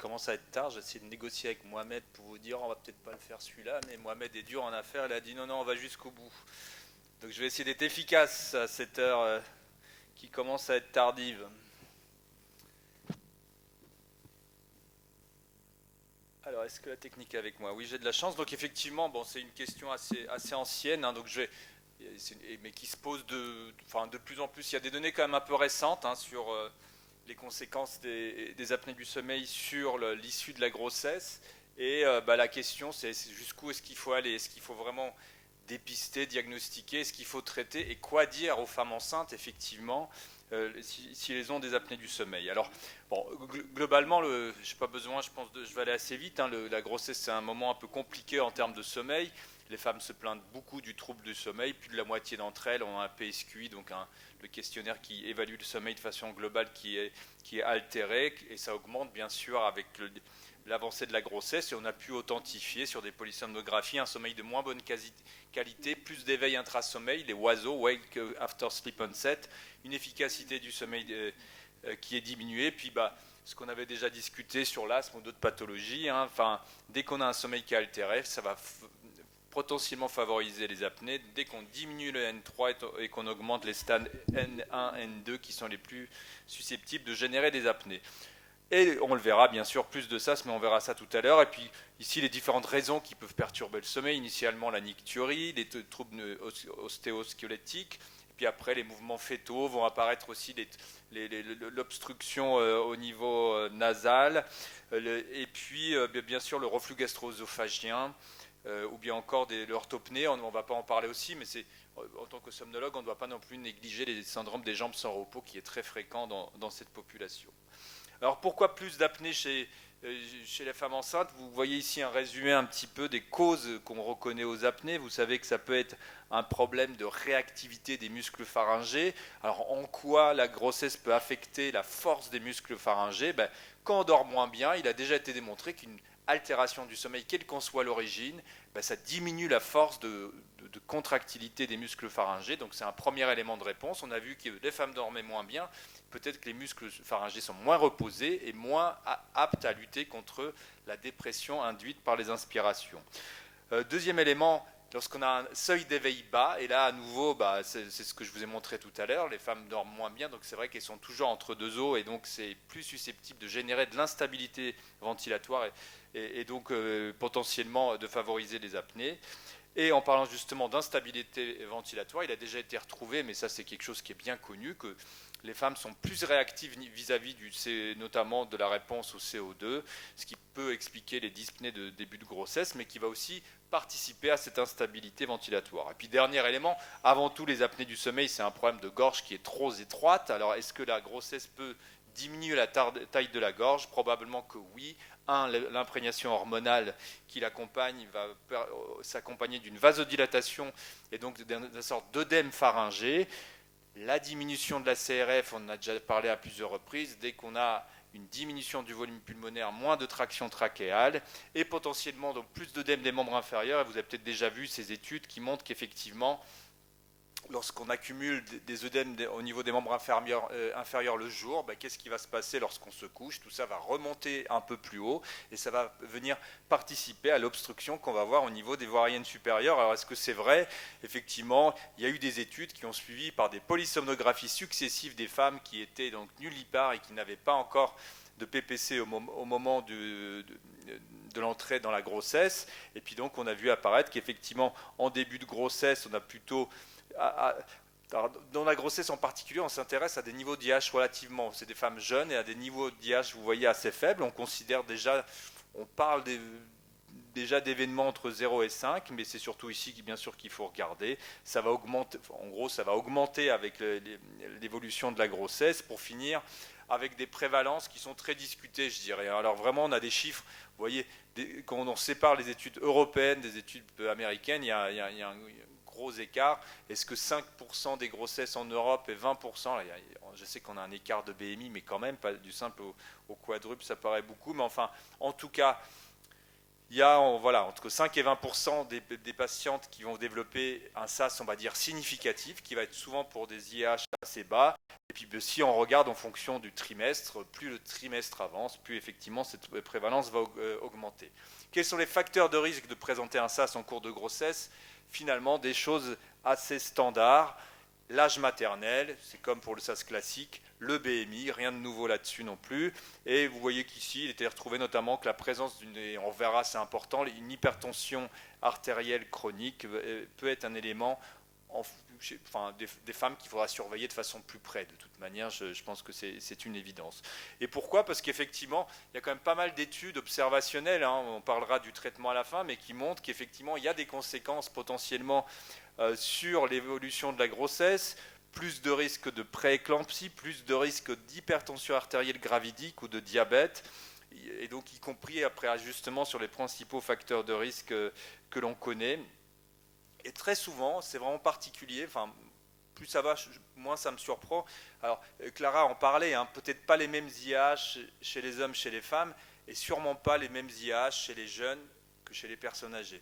commence à être tard. J'ai essayé de négocier avec Mohamed pour vous dire on va peut-être pas le faire celui-là, mais Mohamed est dur en affaires. Il a dit non, non, on va jusqu'au bout. Donc je vais essayer d'être efficace à cette heure qui commence à être tardive. Alors, est-ce que la technique est avec moi? Oui, j'ai de la chance. Donc effectivement, bon, c'est une question assez ancienne, hein, donc mais qui se pose enfin, de plus en plus. Il y a des données quand même un peu récentes hein, sur les conséquences des apnées du sommeil sur l'issue de la grossesse. Et bah, la question, c'est jusqu'où est-ce qu'il faut aller? Est-ce qu'il faut vraiment dépister, diagnostiquer? Est-ce qu'il faut traiter? Et quoi dire aux femmes enceintes, effectivement, si elles ont des apnées du sommeil? Alors, bon, globalement, je n'ai pas besoin, je pense, je vais aller assez vite. Hein, la grossesse, c'est un moment un peu compliqué en termes de sommeil. Les femmes se plaignent beaucoup du trouble du sommeil. Plus de la moitié d'entre elles ont un PSQI, donc le questionnaire qui évalue le sommeil de façon globale qui est altéré. Et ça augmente, bien sûr, avec l'avancée de la grossesse. Et on a pu authentifier sur des polysomnographies un sommeil de moins bonne qualité, plus d'éveil intrasommeil, les WASO, Wake After Sleep Onset, une efficacité du sommeil qui est diminuée. Puis, bah, ce qu'on avait déjà discuté sur l'asthme ou d'autres pathologies, hein, enfin, dès qu'on a un sommeil qui est altéré, ça va potentiellement favoriser les apnées. Dès qu'on diminue le N3 et qu'on augmente les stades N1, N2 qui sont les plus susceptibles de générer des apnées. Et on le verra bien sûr plus de ça, mais on verra ça tout à l'heure. Et puis ici les différentes raisons qui peuvent perturber le sommeil. Initialement la nicturie, les troubles ostéosquelettiques. Et puis après les mouvements fœtaux vont apparaître aussi l'obstruction au niveau nasal. Et puis bien sûr le reflux gastro-œsophagien. Ou bien encore l'orthopnée, on ne va pas en parler aussi, mais en tant que somnologue, on ne doit pas non plus négliger les syndromes des jambes sans repos qui est très fréquent dans cette population. Alors pourquoi plus d'apnée chez les femmes enceintes? Vous voyez ici un résumé un petit peu des causes qu'on reconnaît aux apnées. Vous savez que ça peut être un problème de réactivité des muscles pharyngés. Alors en quoi la grossesse peut affecter la force des muscles pharyngés? Quand on dort moins bien, il a déjà été démontré qu'une altération du sommeil, quelle qu'en soit l'origine, ça diminue la force de contractilité des muscles pharyngés. Donc c'est un premier élément de réponse. On a vu que les femmes dormaient moins bien. Peut-être que les muscles pharyngés sont moins reposés et moins aptes à lutter contre la dépression induite par les inspirations. Deuxième élément, lorsqu'on a un seuil d'éveil bas, et là à nouveau, c'est ce que je vous ai montré tout à l'heure, les femmes dorment moins bien, donc c'est vrai qu'elles sont toujours entre deux eaux, et donc c'est plus susceptible de générer de l'instabilité ventilatoire et donc potentiellement de favoriser les apnées. Et en parlant justement d'instabilité ventilatoire, il a déjà été retrouvé, mais ça c'est quelque chose qui est bien connu, que les femmes sont plus réactives vis-à-vis notamment de la réponse au CO2, ce qui peut expliquer les dyspnées de début de grossesse, mais qui va aussi participer à cette instabilité ventilatoire. Et puis dernier élément, avant tout les apnées du sommeil, c'est un problème de gorge qui est trop étroite. Alors est-ce que la grossesse peut diminuer la taille de la gorge? Probablement que oui. L'imprégnation hormonale qui l'accompagne va s'accompagner d'une vasodilatation et donc d'une sorte d'œdème pharyngé. La diminution de la CRF, on en a déjà parlé à plusieurs reprises, dès qu'on a une diminution du volume pulmonaire, moins de traction trachéale et potentiellement donc plus d'œdème des membres inférieurs. Et vous avez peut-être déjà vu ces études qui montrent qu'effectivement, lorsqu'on accumule des œdèmes au niveau des membres inférieurs le jour, qu'est-ce qui va se passer lorsqu'on se couche? Tout ça va remonter un peu plus haut et ça va venir participer à l'obstruction qu'on va voir au niveau des voies aériennes supérieures. Alors est-ce que c'est vrai? Effectivement, il y a eu des études qui ont suivi par des polysomnographies successives des femmes qui étaient donc nullipares et qui n'avaient pas encore de PPC au moment de l'entrée dans la grossesse. Et puis donc on a vu apparaître qu'effectivement en début de grossesse, on a plutôt dans la grossesse en particulier, on s'intéresse à des niveaux d'IH relativement, c'est des femmes jeunes et à des niveaux d'IH, vous voyez, assez faibles. On considère déjà, on parle déjà d'événements entre 0 et 5, mais c'est surtout ici bien sûr qu'il faut regarder. Ça va augmenter, en gros, ça va augmenter avec l'évolution de la grossesse pour finir avec des prévalences qui sont très discutées, je dirais. Alors vraiment, on a des chiffres, vous voyez, quand on sépare les études européennes des études américaines, il y a un gros écart. Est-ce que 5% des grossesses en Europe et 20%, là, je sais qu'on a un écart de BMI, mais quand même, pas du simple au quadruple, ça paraît beaucoup, mais enfin, en tout cas, il y a voilà, entre 5 et 20% des patientes qui vont développer un SAS, on va dire, significatif, qui va être souvent pour des IH assez bas. Et puis si on regarde en fonction du trimestre, plus le trimestre avance, plus effectivement cette prévalence va augmenter. Quels sont les facteurs de risque de présenter un SAS en cours de grossesse? Finalement, des choses assez standards. L'âge maternel, c'est comme pour le SAS classique, le BMI, rien de nouveau là-dessus non plus. Et vous voyez qu'ici, il était retrouvé notamment que la présence d'une, et on verra c'est important, une hypertension artérielle chronique peut être un élément des femmes qu'il faudra surveiller de façon plus près. De toute manière, je pense que c'est une évidence. Et pourquoi? Parce qu'effectivement, il y a quand même pas mal d'études observationnelles, hein, on parlera du traitement à la fin, mais qui montrent qu'effectivement, il y a des conséquences potentiellement sur l'évolution de la grossesse, plus de risques de prééclampsie, plus de risques d'hypertension artérielle gravidique ou de diabète, et donc y compris après ajustement sur les principaux facteurs de risque que l'on connaît. Et très souvent, c'est vraiment particulier, enfin, plus ça va, moins ça me surprend. Alors, Clara en parlait, hein, peut-être pas les mêmes IH chez les hommes, chez les femmes, et sûrement pas les mêmes IH chez les jeunes que chez les personnes âgées.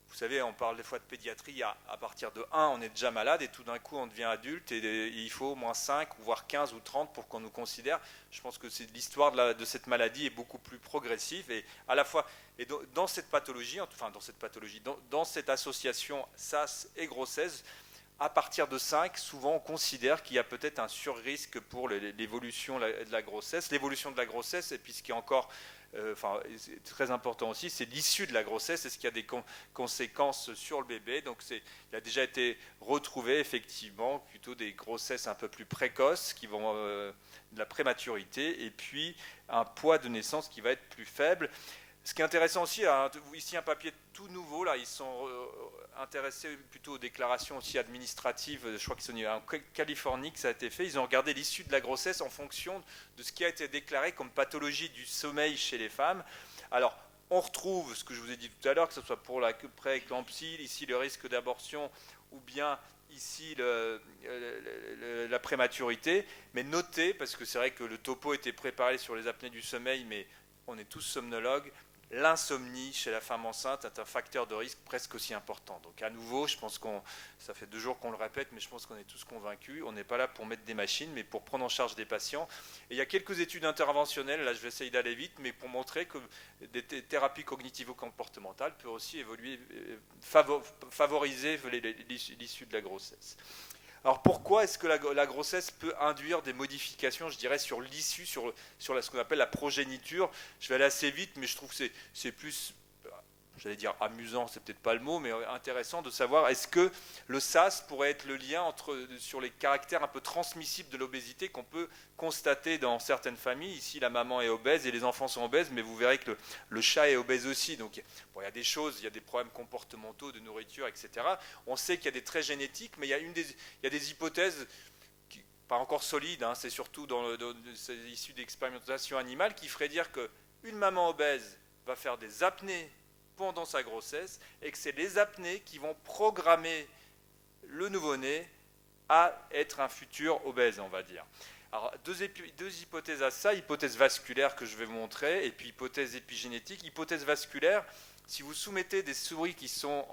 Vous savez, on parle des fois de pédiatrie, à partir de 1, on est déjà malade, et tout d'un coup, on devient adulte, et il faut au moins 5, voire 15 ou 30 pour qu'on nous considère. Je pense que l'histoire de cette maladie est beaucoup plus progressive, et à la fois, et dans cette pathologie, enfin dans cette association SAS et grossesse, à partir de 5, souvent on considère qu'il y a peut-être un surrisque pour l'évolution de la grossesse. L'évolution de la grossesse, et puis ce qui est encore c'est très important aussi, c'est l'issue de la grossesse. Est-ce qu'il y a des conséquences sur le bébé? Donc il a déjà été retrouvé effectivement plutôt des grossesses un peu plus précoces qui vont de la prématurité, et puis un poids de naissance qui va être plus faible. Ce qui est intéressant aussi, ici un papier tout nouveau, là, ils sont intéressés plutôt aux déclarations aussi administratives, je crois que c'est en Californie que ça a été fait, ils ont regardé l'issue de la grossesse en fonction de ce qui a été déclaré comme pathologie du sommeil chez les femmes. Alors, on retrouve ce que je vous ai dit tout à l'heure, que ce soit pour la prééclampsie, ici le risque d'abortion, ou bien ici la prématurité, mais notez, parce que c'est vrai que le topo était préparé sur les apnées du sommeil, mais on est tous somnologues, l'insomnie chez la femme enceinte est un facteur de risque presque aussi important. Donc à nouveau, je pense ça fait 2 jours qu'on le répète, mais je pense qu'on est tous convaincus. On n'est pas là pour mettre des machines, mais pour prendre en charge des patients. Et il y a quelques études interventionnelles, là je vais essayer d'aller vite, mais pour montrer que des thérapies cognitivo-comportementales peuvent aussi évoluer, favoriser l'issue de la grossesse. Alors pourquoi est-ce que la grossesse peut induire des modifications, je dirais, sur l'issue, sur ce qu'on appelle la progéniture? Je vais aller assez vite, mais je trouve que c'est plus, j'allais dire amusant, c'est peut-être pas le mot, mais intéressant de savoir est-ce que le SAS pourrait être le lien sur les caractères un peu transmissibles de l'obésité qu'on peut constater dans certaines familles. Ici, la maman est obèse et les enfants sont obèses, mais vous verrez que le chat est obèse aussi. Donc, il y a des choses, il y a des problèmes comportementaux, de nourriture, etc. On sait qu'il y a des traits génétiques, mais il y a des hypothèses pas encore solides, hein, c'est surtout c'est issu d'expérimentations animales qui feraient dire qu'une maman obèse va faire des apnées pendant sa grossesse, et que c'est les apnées qui vont programmer le nouveau-né à être un futur obèse, on va dire. Alors, deux hypothèses à ça, hypothèse vasculaire que je vais vous montrer, et puis hypothèse épigénétique. Hypothèse vasculaire, si vous soumettez des souris qui sont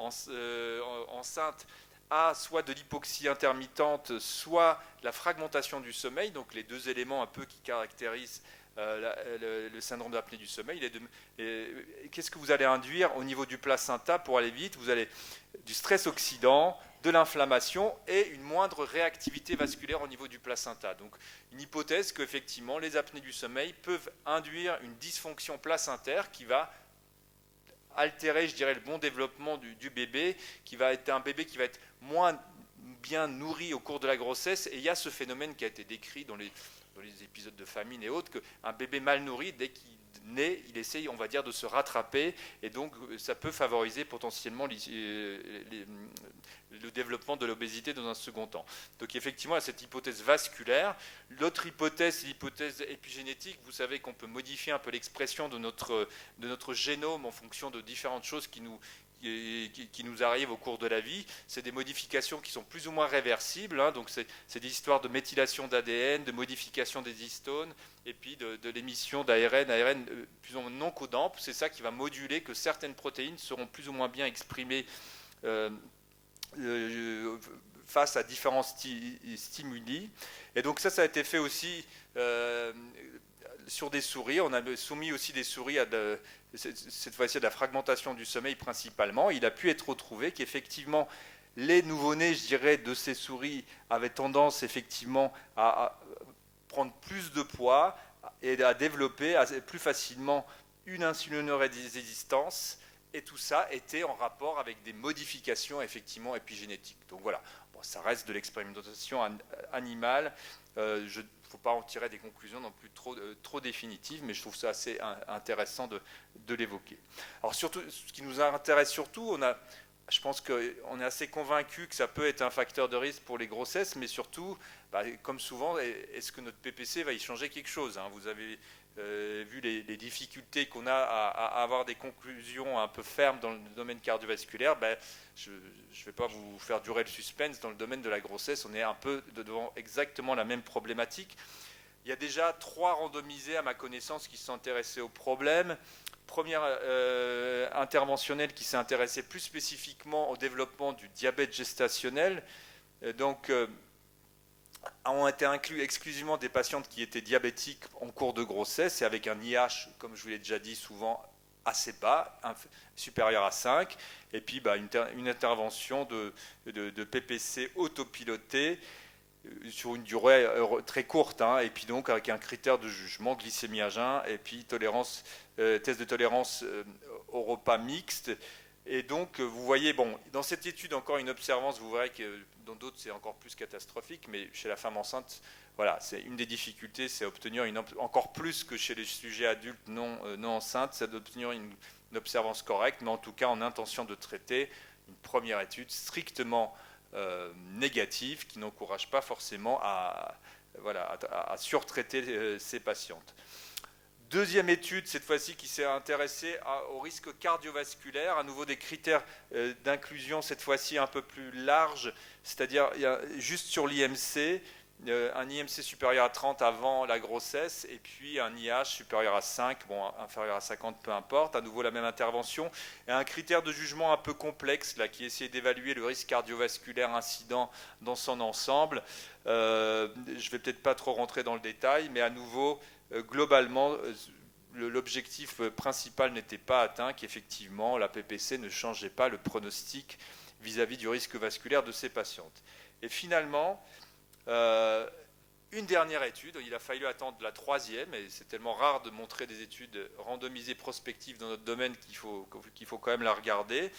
enceintes à soit de l'hypoxie intermittente, soit la fragmentation du sommeil, donc les 2 éléments un peu qui caractérisent le syndrome d'apnée du sommeil. Qu'est-ce que vous allez induire au niveau du placenta? Pour aller vite, vous allez du stress oxydant, de l'inflammation et une moindre réactivité vasculaire au niveau du placenta. Donc une hypothèse qu'effectivement les apnées du sommeil peuvent induire une dysfonction placentaire qui va altérer, je dirais, le bon développement du bébé, qui va être un bébé qui va être moins bien nourri au cours de la grossesse. Et il y a ce phénomène qui a été décrit dans les épisodes de famine et autres, qu'un bébé mal nourri, dès qu'il naît, il essaye, on va dire, de se rattraper, et donc ça peut favoriser potentiellement le développement de l'obésité dans un second temps. Donc effectivement, il y a cette hypothèse vasculaire. L'autre hypothèse, c'est l'hypothèse épigénétique. Vous savez qu'on peut modifier un peu l'expression de notre génome en fonction de différentes choses qui qui nous arrivent au cours de la vie. C'est des modifications qui sont plus ou moins réversibles, hein, donc c'est des histoires de méthylation d'ADN, de modification des histones, et puis de l'émission d'ARN plus ou moins non codant. C'est ça qui va moduler que certaines protéines seront plus ou moins bien exprimées face à différents stimuli. Et donc ça a été fait aussi sur des souris. On a soumis aussi des souris à cette fois-ci à de la fragmentation du sommeil principalement. Il a pu être retrouvé qu'effectivement les nouveau-nés, je dirais, de ces souris avaient tendance effectivement à prendre plus de poids et à développer plus facilement une insulinorésistance. Et tout ça était en rapport avec des modifications effectivement épigénétiques. Donc voilà, bon, ça reste de l'expérimentation animale. Il ne faut pas en tirer des conclusions non plus trop définitives, mais je trouve ça assez intéressant de l'évoquer. Alors surtout, ce qui nous intéresse surtout, je pense qu'on est assez convaincu que ça peut être un facteur de risque pour les grossesses, mais surtout, comme souvent, est-ce que notre PPC va y changer quelque chose, hein? Vous avez vu les difficultés qu'on a à avoir des conclusions un peu fermes dans le domaine cardiovasculaire. Je ne vais pas vous faire durer le suspense. Dans le domaine de la grossesse, on est un peu devant exactement la même problématique. Il y a déjà 3 randomisés à ma connaissance qui se sont intéressés au problème. Première interventionnelle qui s'est intéressée plus spécifiquement au développement du diabète gestationnel. Donc ont été inclus exclusivement des patientes qui étaient diabétiques en cours de grossesse et avec un IH, comme je vous l'ai déjà dit, souvent assez bas, supérieur à 5, et puis une intervention de PPC autopilotée sur une durée très courte, hein, et puis donc avec un critère de jugement, glycémie à jeun, et puis test de tolérance au repas mixte. Et donc, vous voyez, bon, dans cette étude, encore une observance, vous verrez que dans d'autres, c'est encore plus catastrophique, mais chez la femme enceinte, voilà, c'est une des difficultés, c'est obtenir encore plus que chez les sujets adultes non enceintes, c'est d'obtenir une observance correcte, mais en tout cas, en intention de traiter, une première étude strictement négative qui n'encourage pas forcément à surtraiter ces patientes. Deuxième étude, cette fois-ci, qui s'est intéressée au risque cardiovasculaire, à nouveau des critères d'inclusion, cette fois-ci un peu plus larges, c'est-à-dire juste sur l'IMC, un IMC supérieur à 30 avant la grossesse, et puis un IH supérieur à 5, bon, inférieur à 50, peu importe, à nouveau la même intervention, et un critère de jugement un peu complexe, là, qui essaie d'évaluer le risque cardiovasculaire incident dans son ensemble. Je ne vais peut-être pas trop rentrer dans le détail, mais à nouveau, globalement, l'objectif principal n'était pas atteint, qu'effectivement la PPC ne changeait pas le pronostic vis-à-vis du risque vasculaire de ces patientes. Et finalement, une dernière étude, il a fallu attendre la 3e, et c'est tellement rare de montrer des études randomisées prospectives dans notre domaine qu'il faut quand même la regarder.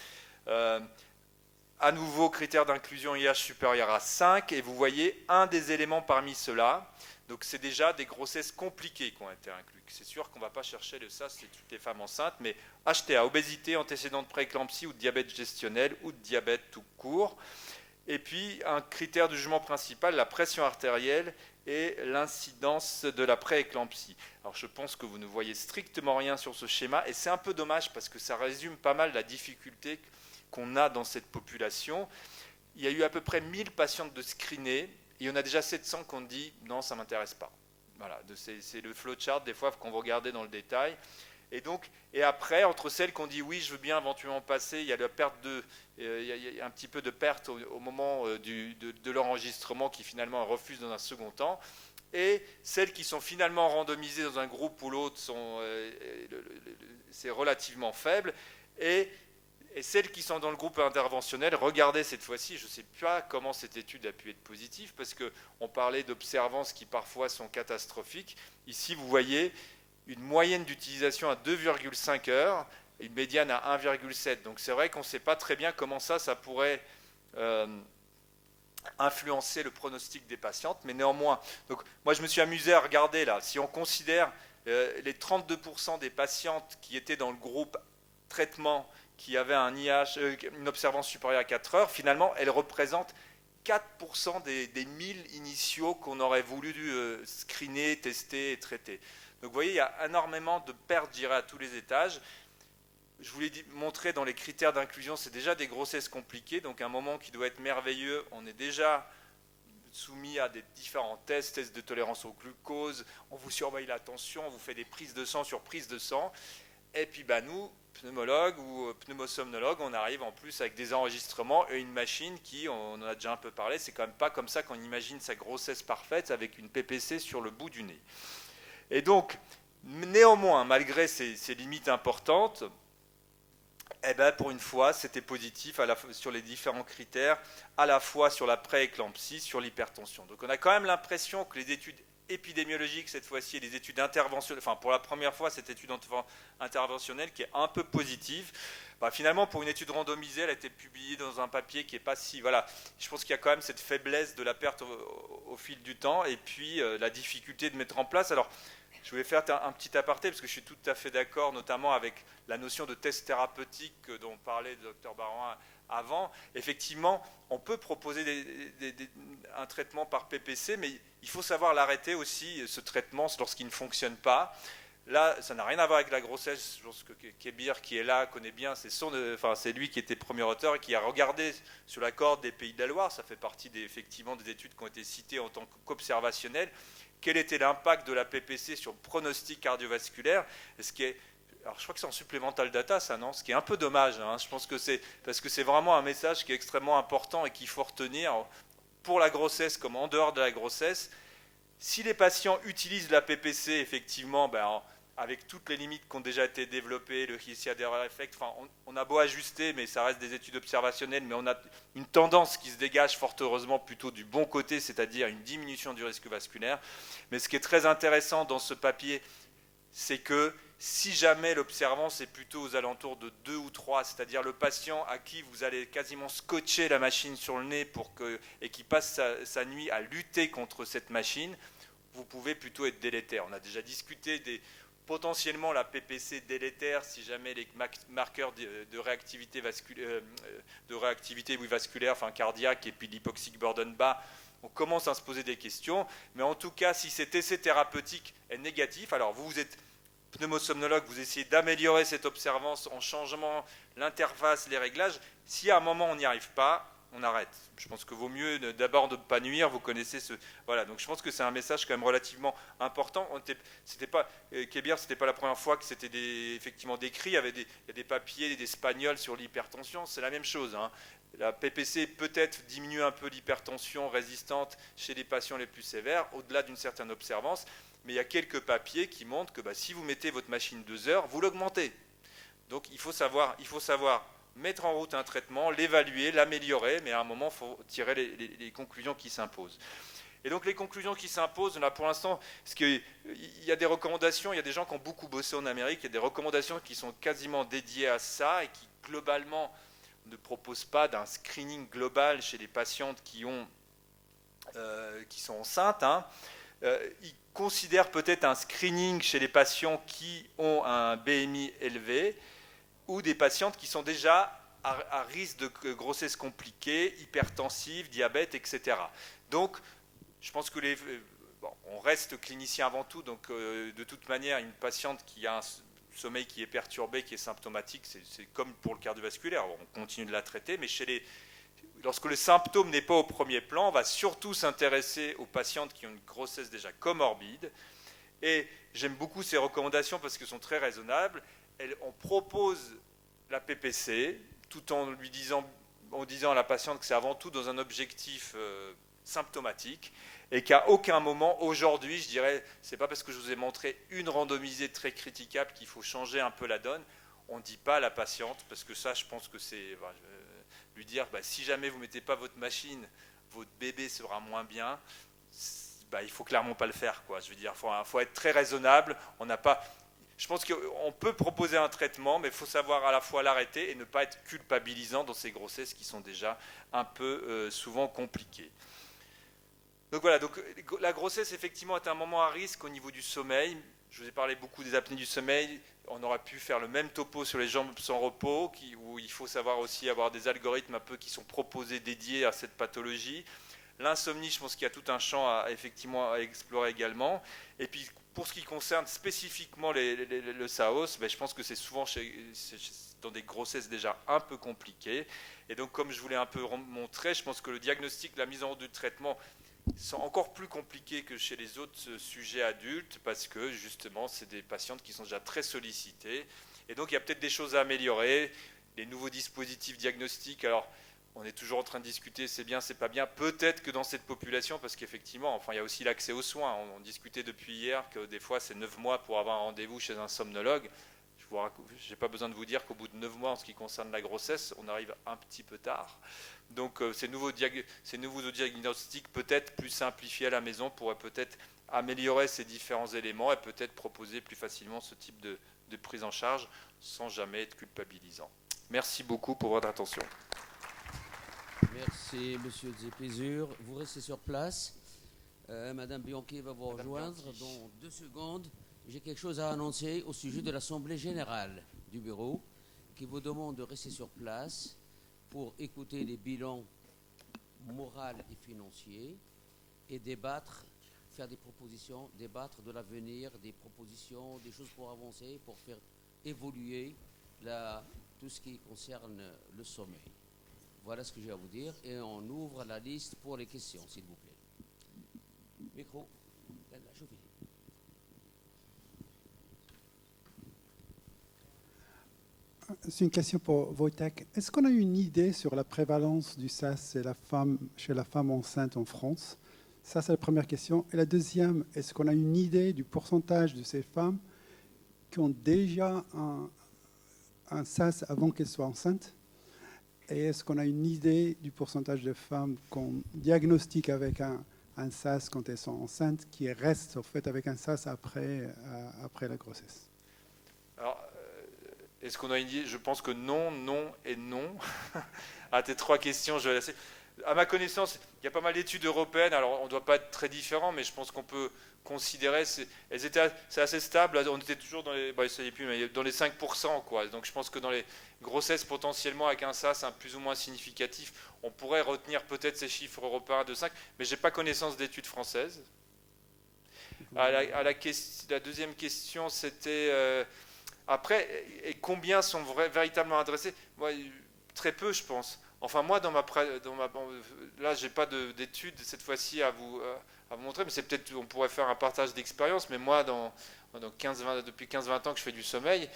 À nouveau, critère d'inclusion IH supérieur à 5, et vous voyez un des éléments parmi ceux-là. Donc c'est déjà des grossesses compliquées qui ont été incluses. C'est sûr qu'on ne va pas chercher ça, c'est toutes les femmes enceintes, mais HTA, obésité, antécédent de prééclampsie ou de diabète gestationnel ou de diabète tout court. Et puis un critère de jugement principal, la pression artérielle et l'incidence de la prééclampsie. Alors je pense que vous ne voyez strictement rien sur ce schéma, et c'est un peu dommage parce que ça résume pas mal la difficulté qu'on a dans cette population. Il y a eu à peu près 1000 patientes de screenées, et il y en a déjà 700 qu'on dit « non, ça ne m'intéresse pas ». Voilà, c'est le flowchart des fois qu'on va regarder dans le détail. Et après, entre celles qu'on dit « oui, je veux bien éventuellement passer », il y a il y a un petit peu de perte au moment de l'enregistrement qui finalement refuse dans un second temps. Et celles qui sont finalement randomisées dans un groupe ou l'autre, c'est relativement faible. Et celles qui sont dans le groupe interventionnel, regardez cette fois-ci, je ne sais pas comment cette étude a pu être positive, parce qu'on parlait d'observances qui parfois sont catastrophiques. Ici, vous voyez une moyenne d'utilisation à 2,5 heures, et une médiane à 1,7. Donc c'est vrai qu'on ne sait pas très bien comment ça pourrait influencer le pronostic des patientes, mais néanmoins. Donc moi, je me suis amusé à regarder là, si on considère les 32% des patientes qui étaient dans le groupe traitement, qui avait une observance supérieure à 4 heures, finalement, elle représente 4% des 1000 initiaux qu'on aurait voulu screener, tester et traiter. Donc vous voyez, il y a énormément de pertes, je dirais, à tous les étages. je voulais montrer dans les critères d'inclusion, c'est déjà des grossesses compliquées, donc un moment qui doit être merveilleux, on est déjà soumis à des différents tests de tolérance au glucose, on vous surveille la tension, on vous fait des prises de sang sur prise de sang, et puis nous, pneumologues ou pneumosomnologues, on arrive en plus avec des enregistrements et une machine qui, on en a déjà un peu parlé, c'est quand même pas comme ça qu'on imagine sa grossesse parfaite avec une PPC sur le bout du nez. Et donc, néanmoins, malgré ces limites importantes, pour une fois, c'était positif sur les différents critères, à la fois sur la pré-éclampsie, sur l'hypertension. Donc on a quand même l'impression que les études épidémiologiques, cette fois-ci, et les études interventionnelles, enfin pour la première fois, cette étude interventionnelle qui est un peu positive, finalement, pour une étude randomisée, elle a été publiée dans un papier qui n'est pas si... Voilà, je pense qu'il y a quand même cette faiblesse de la perte au fil du temps, et puis la difficulté de mettre en place... Alors, je voulais faire un petit aparté, parce que je suis tout à fait d'accord, notamment avec la notion de test thérapeutique dont parlait le docteur Baron avant. Effectivement, on peut proposer un traitement par PPC, mais il faut savoir l'arrêter aussi, ce traitement, lorsqu'il ne fonctionne pas. Là, ça n'a rien à voir avec la grossesse. Je pense que Kébir, qui est là, connaît bien. C'est lui qui était premier auteur et qui a regardé sur la cohorte des Pays de la Loire. Ça fait partie effectivement des études qui ont été citées en tant qu'observationnelles. Quel était l'impact de la PPC sur le pronostic cardiovasculaire? Alors je crois que c'est en supplémental data, ça, non? Ce qui est un peu dommage. Hein. Je pense que parce que c'est vraiment un message qui est extrêmement important et qu'il faut retenir pour la grossesse comme en dehors de la grossesse. Si les patients utilisent la PPC, effectivement, avec toutes les limites qui ont déjà été développées, le Hisiadera effect, on a beau ajuster, mais ça reste des études observationnelles, mais on a une tendance qui se dégage fort heureusement plutôt du bon côté, c'est-à-dire une diminution du risque vasculaire. Mais ce qui est très intéressant dans ce papier, c'est que si jamais l'observance est plutôt aux alentours de 2 ou 3, c'est-à-dire le patient à qui vous allez quasiment scotcher la machine sur le nez et qui passe sa nuit à lutter contre cette machine, vous pouvez plutôt être délétère. On a déjà discuté potentiellement la PPC délétère si jamais les marqueurs de réactivité vasculaire, cardiaque et puis l'hypoxic burden bas, on commence à se poser des questions. Mais en tout cas, si cet essai thérapeutique est négatif, alors vous êtes pneumosomnologue, vous essayez d'améliorer cette observance en changeant l'interface, les réglages. Si à un moment on n'y arrive pas, on arrête. Je pense que vaut mieux d'abord de ne pas nuire, vous connaissez ce... Voilà, donc je pense que c'est un message quand même relativement important. Kébir, c'était pas la première fois que c'était effectivement décrit, il y a des papiers d'Espagnols sur l'hypertension, c'est la même chose. Hein. La PPC peut-être diminue un peu l'hypertension résistante chez les patients les plus sévères, au-delà d'une certaine observance, mais il y a quelques papiers qui montrent que si vous mettez votre machine 2 heures, vous l'augmentez. Donc il faut savoir mettre en route un traitement, l'évaluer, l'améliorer, mais à un moment, il faut tirer les conclusions qui s'imposent. Et donc les conclusions qui s'imposent, là pour l'instant, parce qu'il y a des recommandations, il y a des gens qui ont beaucoup bossé en Amérique, il y a des recommandations qui sont quasiment dédiées à ça et qui globalement ne proposent pas d'un screening global chez les patientes qui sont enceintes. Hein. Ils considèrent peut-être un screening chez les patients qui ont un BMI élevé, ou des patientes qui sont déjà à risque de grossesse compliquée, hypertensive, diabète, etc. Donc, je pense que on reste clinicien avant tout, donc de toute manière, une patiente qui a un sommeil qui est perturbé, qui est symptomatique, c'est comme pour le cardiovasculaire, on continue de la traiter, mais lorsque le symptôme n'est pas au premier plan, on va surtout s'intéresser aux patientes qui ont une grossesse déjà comorbide, et j'aime beaucoup ces recommandations parce qu'elles sont très raisonnables. On propose la PPC tout en disant à la patiente que c'est avant tout dans un objectif symptomatique et qu'à aucun moment aujourd'hui, je dirais, c'est pas parce que je vous ai montré une randomisée très critiquable qu'il faut changer un peu la donne. On ne dit pas à la patiente, parce que ça, je pense que c'est lui dire, si jamais vous ne mettez pas votre machine, votre bébé sera moins bien. Il faut clairement pas le faire, quoi. Je veux dire, faut être très raisonnable. On n'a pas... Je pense qu'on peut proposer un traitement, mais il faut savoir à la fois l'arrêter et ne pas être culpabilisant dans ces grossesses qui sont déjà un peu souvent compliquées. Donc voilà, la grossesse effectivement est un moment à risque au niveau du sommeil. Je vous ai parlé beaucoup des apnées du sommeil. On aurait pu faire le même topo sur les jambes sans repos, où il faut savoir aussi avoir des algorithmes un peu qui sont proposés dédiés à cette pathologie. L'insomnie, je pense qu'il y a tout un champ effectivement à explorer également. Et puis Pour ce qui concerne spécifiquement le SAOS, je pense que c'est souvent dans des grossesses déjà un peu compliquées. Et donc, comme je voulais un peu montrer, je pense que le diagnostic, la mise en route du traitement sont encore plus compliqués que chez les autres sujets adultes parce que justement, c'est des patientes qui sont déjà très sollicitées. Et donc, il y a peut-être des choses à améliorer. Les nouveaux dispositifs diagnostiques, alors on est toujours en train de discuter, c'est bien, c'est pas bien. Peut-être que dans cette population, parce qu'effectivement, enfin, il y a aussi l'accès aux soins. On discutait depuis hier que des fois, c'est 9 mois pour avoir un rendez-vous chez un somnologue. Je n'ai pas besoin de vous dire qu'au bout de 9 mois, en ce qui concerne la grossesse, on arrive un petit peu tard. Donc ces nouveaux diagnostics, peut-être plus simplifiés à la maison, pourraient peut-être améliorer ces différents éléments et peut-être proposer plus facilement ce type de prise en charge sans jamais être culpabilisant. Merci beaucoup pour votre attention. Merci, Monsieur Zépézur. Vous restez sur place. Madame Bianchi va vous rejoindre dans 2 secondes. J'ai quelque chose à annoncer au sujet de l'Assemblée générale du bureau qui vous demande de rester sur place pour écouter les bilans moraux et financiers et débattre, faire des propositions, débattre de l'avenir, des propositions, des choses pour avancer, pour faire évoluer tout ce qui concerne le sommeil. Voilà ce que j'ai à vous dire et on ouvre la liste pour les questions, s'il vous plaît. Micro. C'est une question pour Wojtek. Est-ce qu'on a une idée sur la prévalence du SAS chez la femme enceinte en France? Ça, c'est la première question. Et la deuxième, est-ce qu'on a une idée du pourcentage de ces femmes qui ont déjà un SAS avant qu'elles soient enceintes? Et est-ce qu'on a une idée du pourcentage de femmes qu'on diagnostique avec un SAS quand elles sont enceintes, qui restent en fait avec un SAS après la grossesse? Alors, est-ce qu'on a une idée? Je pense que non, non et non. À tes 3 questions, je vais laisser. À ma connaissance, il y a pas mal d'études européennes. Alors, on ne doit pas être très différent, mais je pense qu'on peut considérer. C'est assez stable. On était toujours dans les, dans les 5%, quoi. Donc, je pense que dans les grossesses potentiellement avec un SAS plus ou moins significatif, on pourrait retenir peut-être ces chiffres européens de 5, mais je n'ai pas connaissance d'études françaises. La deuxième question, c'était. Après, et combien sont véritablement adressés? Moi, très peu, je pense. Enfin, moi, là, j'ai pas d'études cette fois-ci à vous montrer, mais c'est peut-être, on pourrait faire un partage d'expérience. Mais moi, depuis 15-20 ans que je fais du sommeil,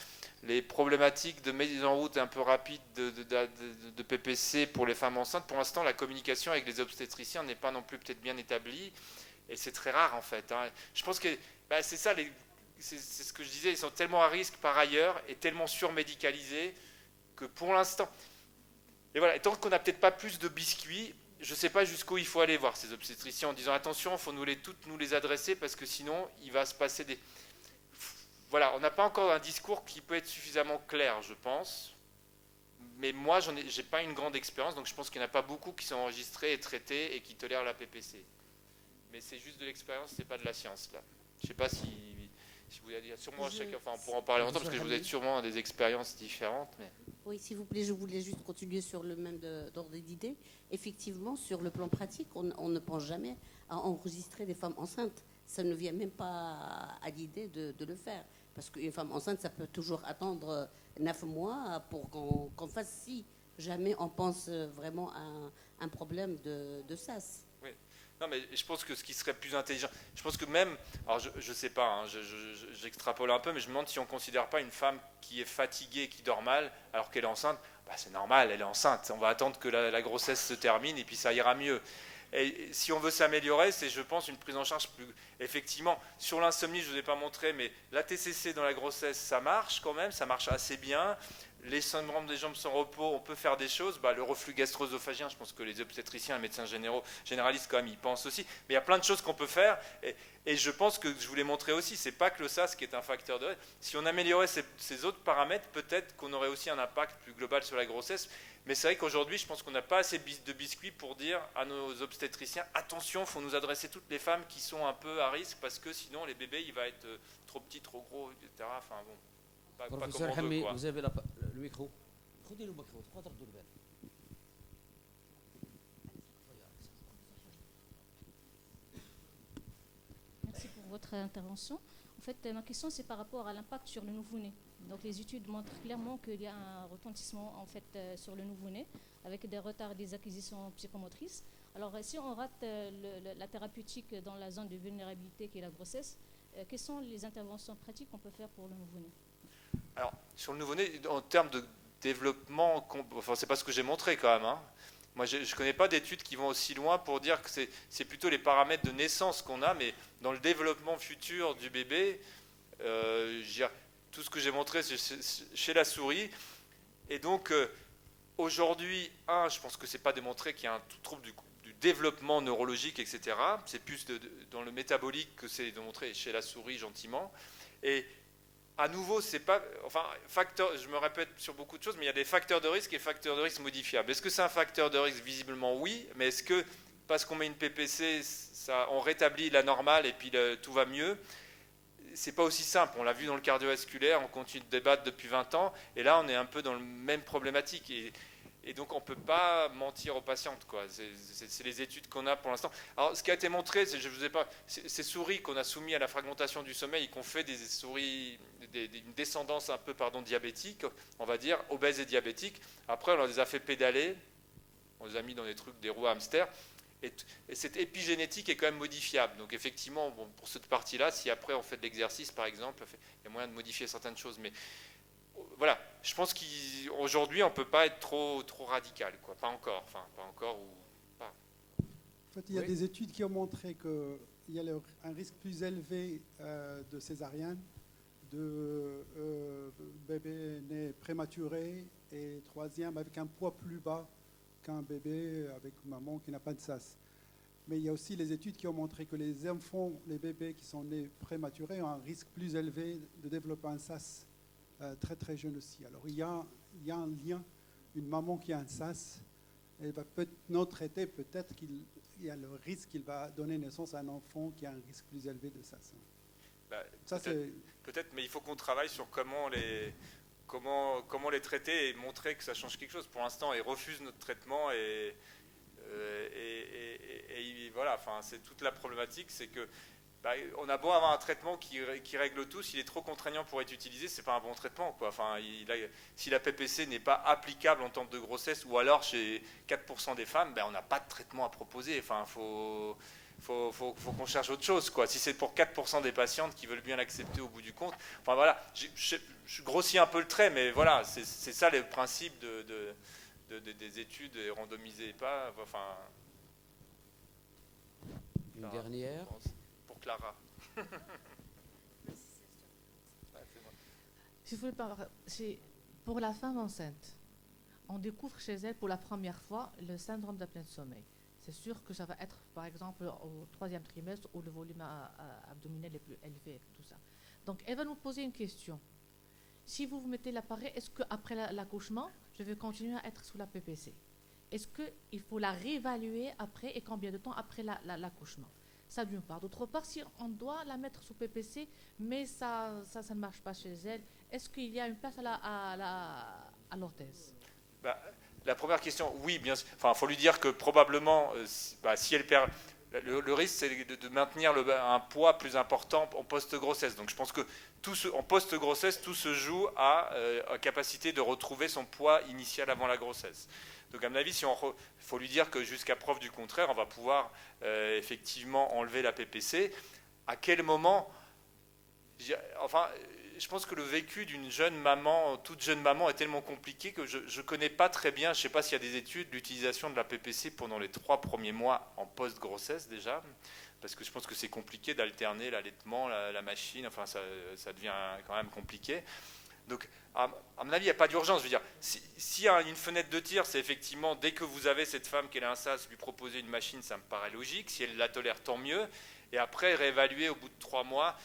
les problématiques de mise en route un peu rapide de PPC pour les femmes enceintes, pour l'instant, la communication avec les obstétriciens n'est pas non plus peut-être bien établie, et c'est très rare en fait. Je pense que c'est ça c'est ce que je disais, ils sont tellement à risque par ailleurs et tellement surmédicalisés que pour l'instant. Et voilà, et tant qu'on n'a peut-être pas plus de biscuits, je ne sais pas jusqu'où il faut aller voir ces obstétriciens en disant attention, il faut toutes nous les adresser parce que sinon il va se passer des. Voilà, on n'a pas encore un discours qui peut être suffisamment clair, je pense. Mais moi, j'ai pas une grande expérience, donc je pense qu'il n'y en a pas beaucoup qui sont enregistrés et traités et qui tolèrent la PPC. Mais c'est juste de l'expérience, c'est pas de la science là. Je ne sais pas si vous voulez dire, sûrement chacun, enfin on pourra en parler longtemps parce que vous êtes sûrement des expériences différentes. Mais... Oui, s'il vous plaît, je voulais juste continuer sur le même ordre d'idée. Effectivement, sur le plan pratique, on ne pense jamais à enregistrer des femmes enceintes. Ça ne vient même pas à l'idée de le faire. Parce qu'une femme enceinte, ça peut toujours attendre 9 mois pour qu'on fasse, si jamais on pense vraiment à un problème de SAS. Oui. Non, mais je pense que ce qui serait plus intelligent, je pense que même, alors je ne sais pas, hein, j'extrapole un peu, mais je me demande si on ne considère pas une femme qui est fatiguée et qui dort mal, alors qu'elle est enceinte, c'est normal, elle est enceinte, on va attendre que la grossesse se termine et puis ça ira mieux. Et si on veut s'améliorer, c'est, je pense, une prise en charge plus... Effectivement, sur l'insomnie, je ne vous ai pas montré, mais la TCC dans la grossesse, ça marche quand même, ça marche assez bien. Les syndromes des jambes sans repos, on peut faire des choses. Le reflux gastro-œsophagien, je pense que les obstétriciens, les médecins généralistes, quand même, ils pensent aussi. Mais il y a plein de choses qu'on peut faire. Et je pense que je vous l'ai montré aussi, c'est pas que le SAS qui est un facteur de risque. Si on améliorait ces autres paramètres, peut-être qu'on aurait aussi un impact plus global sur la grossesse. Mais c'est vrai qu'aujourd'hui, je pense qu'on n'a pas assez de biscuits pour dire à nos obstétriciens, attention, il faut nous adresser toutes les femmes qui sont un peu à risque, parce que sinon, les bébés, il va être trop petit, trop gros, etc. Enfin bon, pas Professeur comme on Hammi, veut, quoi. vous avez le micro. Prenez le micro, Merci pour votre intervention. En fait, ma question, c'est par rapport à l'impact sur le nouveau-né. Donc, les études montrent clairement qu'il y a un retentissement en fait, sur le nouveau-né, avec des retards des acquisitions psychomotrices. Alors, si on rate la thérapeutique dans la zone de vulnérabilité qui est la grossesse, quelles sont les interventions pratiques qu'on peut faire pour le nouveau-né? Alors, sur le nouveau-né, en termes de développement, enfin, c'est pas ce que j'ai montré quand même, hein. Moi, je ne connais pas d'études qui vont aussi loin pour dire que c'est plutôt les paramètres de naissance qu'on a, mais dans le développement futur du bébé, tout ce que j'ai montré, c'est chez la souris. Et donc, aujourd'hui, je pense que ce n'est pas démontré qu'il y a un trouble du développement neurologique, etc. C'est plus dans le métabolique que c'est démontré chez la souris, gentiment. Et à nouveau, c'est pas, enfin, je me répète sur beaucoup de choses, mais il y a des facteurs de risque et facteurs de risque modifiables. Est-ce que c'est un facteur de risque? Visiblement oui, mais est-ce que parce qu'on met une PPC, on rétablit la normale et puis tout va mieux? C'est pas aussi simple. On l'a vu dans le cardiovasculaire, on continue de débattre depuis 20 ans, et là on est un peu dans la même problématique. Et donc on ne peut pas mentir aux patientes, quoi. C'est les études qu'on a pour l'instant. Alors ce qui a été montré, ces souris qu'on a soumis à la fragmentation du sommeil et qu'on fait des souris, une descendance un peu diabétique, on va dire, obèse et diabétique. Après on les a fait pédaler, on les a mis dans des trucs, des roues à hamster, et cette épigénétique est quand même modifiable. Donc effectivement, bon, pour cette partie-là, si après on fait de l'exercice par exemple, il y a moyen de modifier certaines choses, mais voilà, je pense qu'aujourd'hui, on ne peut pas être trop radical, quoi. Pas encore, ou pas. En fait, il y a des études qui ont montré qu'il y a un risque plus élevé de césarienne, de bébé né prématuré, et troisième, avec un poids plus bas qu'un bébé avec maman qui n'a pas de sas. Mais il y a aussi les études qui ont montré que les enfants, les bébés qui sont nés prématurés ont un risque plus élevé de développer un sas très très jeune aussi. Alors il y a un lien, une maman qui a un sas, elle va non traiter, peut-être qu'il y a le risque qu'il va donner naissance à un enfant qui a un risque plus élevé de sas. Peut-être, mais il faut qu'on travaille sur comment les traiter et montrer que ça change quelque chose. Pour l'instant, ils refusent notre traitement et voilà, enfin, c'est toute la problématique, c'est que on a beau avoir un traitement qui règle tout, s'il est trop contraignant pour être utilisé, c'est pas un bon traitement, quoi. Enfin, si la PPC n'est pas applicable en temps de grossesse, ou alors chez 4% des femmes, on n'a pas de traitement à proposer. Enfin, faut qu'on cherche autre chose, quoi. Si c'est pour 4% des patientes qui veulent bien l'accepter au bout du compte. Enfin voilà, je grossis un peu le trait, mais voilà, c'est ça le principe des études randomisées et pas. Enfin. Une dernière. Pour Clara. Si vous voulez pas, c'est pour la femme enceinte. On découvre chez elle pour la première fois le syndrome d'apnée de sommeil. C'est sûr que ça va être, par exemple, au 3e trimestre où le volume abdominal est plus élevé, tout ça. Donc, elle va nous poser une question. Si vous mettez l'appareil, est-ce qu'après l'accouchement, je vais continuer à être sous la PPC? Est-ce qu'il faut la réévaluer après et combien de temps après l'accouchement? Ça d'une part. D'autre part, si on doit la mettre sous PPC, mais ça ne marche pas chez elle, est-ce qu'il y a une place à l'orthèse? La première question, oui, bien sûr. Enfin, il faut lui dire que probablement, si elle perd, le risque, c'est de maintenir un poids plus important en post-grossesse. Donc, je pense que en post-grossesse, tout se joue à la capacité de retrouver son poids initial avant la grossesse. Donc, à mon avis, il faut lui dire que jusqu'à preuve du contraire, on va pouvoir effectivement enlever la PPC. À quel moment? Enfin, je pense que le vécu d'une jeune maman, toute jeune maman, est tellement compliqué que je ne connais pas très bien, je ne sais pas s'il y a des études, l'utilisation de la PPC pendant les 3 premiers mois en post-grossesse déjà, parce que je pense que c'est compliqué d'alterner l'allaitement, la machine, enfin ça devient quand même compliqué. Donc, à mon avis, il n'y a pas d'urgence. Je veux dire, s'il y a une fenêtre de tir, c'est effectivement, dès que vous avez cette femme qui a un sas, lui proposer une machine, ça me paraît logique. Si elle la tolère, tant mieux. Et après, réévaluer au bout de 3 mois.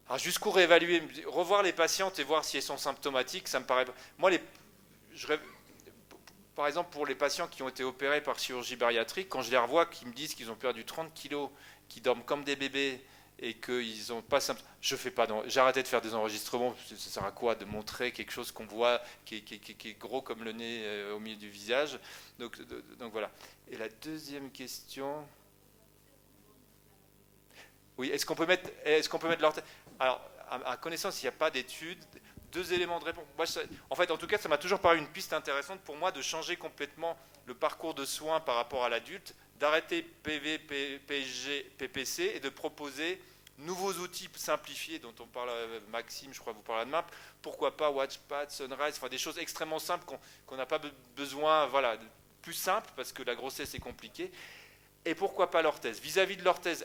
Alors, jusqu'où réévaluer? Revoir les patientes et voir si elles sont symptomatiques, ça me paraît... Moi, par exemple, pour les patients qui ont été opérés par chirurgie bariatrique, quand je les revois, qui me disent qu'ils ont perdu 30 kilos, qui dorment comme des bébés, et qu'ils n'ont pas j'ai arrêté de faire des enregistrements. Ça sert à quoi de montrer quelque chose qu'on voit qui est gros comme le nez au milieu du visage? Donc voilà. Et la deuxième question, oui, est-ce qu'on peut mettre l'orthèse? Alors, à connaissance, il n'y a pas d'études. 2 éléments de réponse. Moi, en fait, en tout cas, ça m'a toujours paru une piste intéressante pour moi de changer complètement le parcours de soins par rapport à l'adulte, d'arrêter PV, PSG, PPC et de proposer nouveaux outils simplifiés dont on parle, Maxime, je crois que vous parlez de MAP, pourquoi pas Watchpad, Sunrise, enfin des choses extrêmement simples qu'on n'a pas besoin, voilà, plus simples parce que la grossesse est compliquée. Et pourquoi pas l'orthèse? Vis-à-vis de l'orthèse,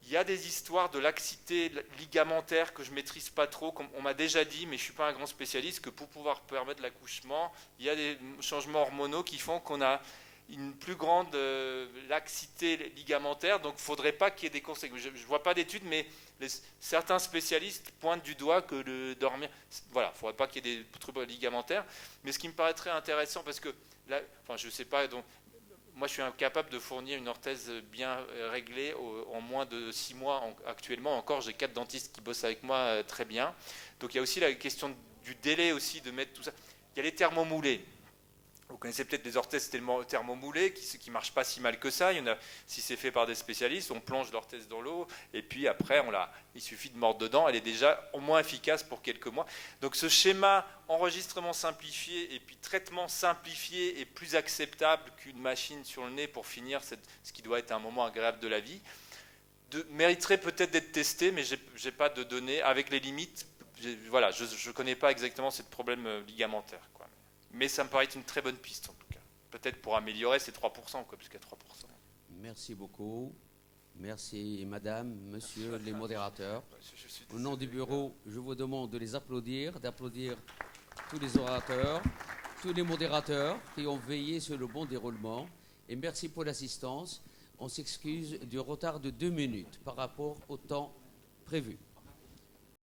il y a des histoires de laxité ligamentaire que je ne maîtrise pas trop, comme on m'a déjà dit, mais je ne suis pas un grand spécialiste, que pour pouvoir permettre l'accouchement, il y a des changements hormonaux qui font qu'on a une plus grande laxité ligamentaire, donc il ne faudrait pas qu'il y ait des conséquences. Je ne vois pas d'études, mais certains spécialistes pointent du doigt que le dormir, voilà, il ne faudrait pas qu'il y ait des troubles ligamentaires. Mais ce qui me paraîtrait intéressant, parce que là, enfin, je ne sais pas, donc, moi je suis incapable de fournir une orthèse bien réglée en moins de 6 mois. Actuellement encore, j'ai 4 dentistes qui bossent avec moi très bien. Donc il y a aussi la question du délai aussi de mettre tout ça. Il y a les thermomoulés. Vous connaissez peut-être les orthèses thermomoulées qui ne marchent pas si mal que ça. Il y en a, si c'est fait par des spécialistes, on plonge l'orthèse dans l'eau et puis après, il suffit de mordre dedans. Elle est déjà au moins efficace pour quelques mois. Donc ce schéma enregistrement simplifié et puis traitement simplifié est plus acceptable qu'une machine sur le nez pour finir ce qui doit être un moment agréable de la vie. Mériterait peut-être d'être testé, mais je n'ai pas de données avec les limites. Voilà, je ne connais pas exactement ce problème ligamentaire, quoi. Mais ça me paraît être une très bonne piste, en tout cas. Peut-être pour améliorer ces 3%, quoi, puisqu'à 3%. Merci beaucoup. Merci, madame, monsieur, les modérateurs. Au nom du bureau, je vous demande de les applaudir, d'applaudir tous les orateurs, tous les modérateurs qui ont veillé sur le bon déroulement. Et merci pour l'assistance. On s'excuse du retard de 2 minutes par rapport au temps prévu.